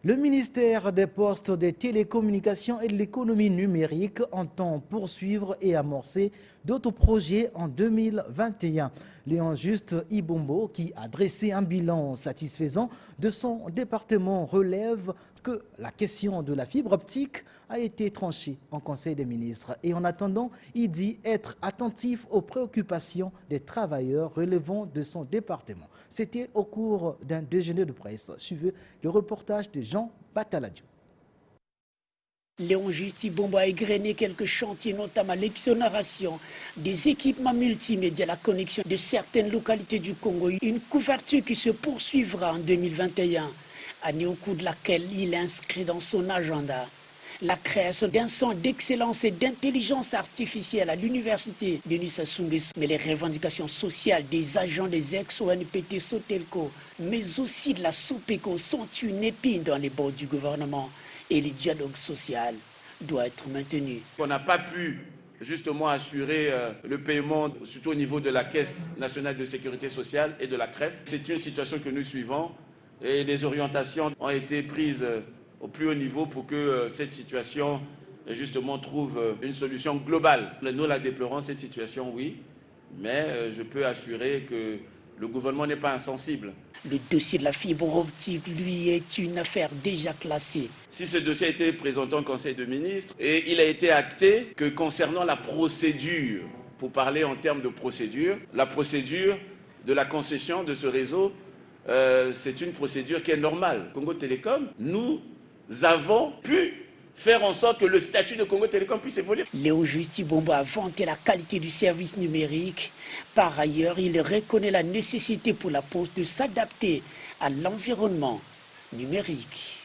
Le ministère des Postes, des Télécommunications et de l'économie numérique entend poursuivre et amorcer d'autres projets en 2021. Léon Juste Ibombo, qui a dressé un bilan satisfaisant de son département, relève que la question de la fibre optique a été tranchée en Conseil des ministres. Et en attendant, il dit être attentif aux préoccupations des travailleurs relevant de son département. C'était au cours d'un déjeuner de presse. Suivez le reportage de Jean Bataladio. Léon Juste Ibombo a égrené quelques chantiers, notamment l'exonération des équipements multimédia, la connexion de certaines localités du Congo. Une couverture qui se poursuivra en 2021, année au cours de laquelle il inscrit dans son agenda la création d'un centre d'excellence et d'intelligence artificielle à l'université de Nissassoumbe. Mais les revendications sociales des agents des ex-ONPT Sotelco, mais aussi de la SOPECO, sont une épine dans les bords du gouvernement. Et le dialogue social doit être maintenu. On n'a pas pu justement assurer le paiement, surtout au niveau de la Caisse nationale de sécurité sociale et de la CREF. C'est une situation que nous suivons et les orientations ont été prises au plus haut niveau pour que cette situation justement trouve une solution globale. Nous la déplorons, cette situation, oui, mais je peux assurer que le gouvernement n'est pas insensible. Le dossier de la fibre optique, lui, est une affaire déjà classée. Si ce dossier a été présenté au Conseil des ministres et il a été acté que concernant la procédure, pour parler en termes de procédure, la procédure de la concession de ce réseau, c'est une procédure qui est normale. Congo Télécom, nous avons pu faire en sorte que le statut de Congo Télécom puisse évoluer. Léon Juste Ibombo a vanté la qualité du service numérique. Par ailleurs, il reconnaît la nécessité pour la Poste de s'adapter à l'environnement numérique.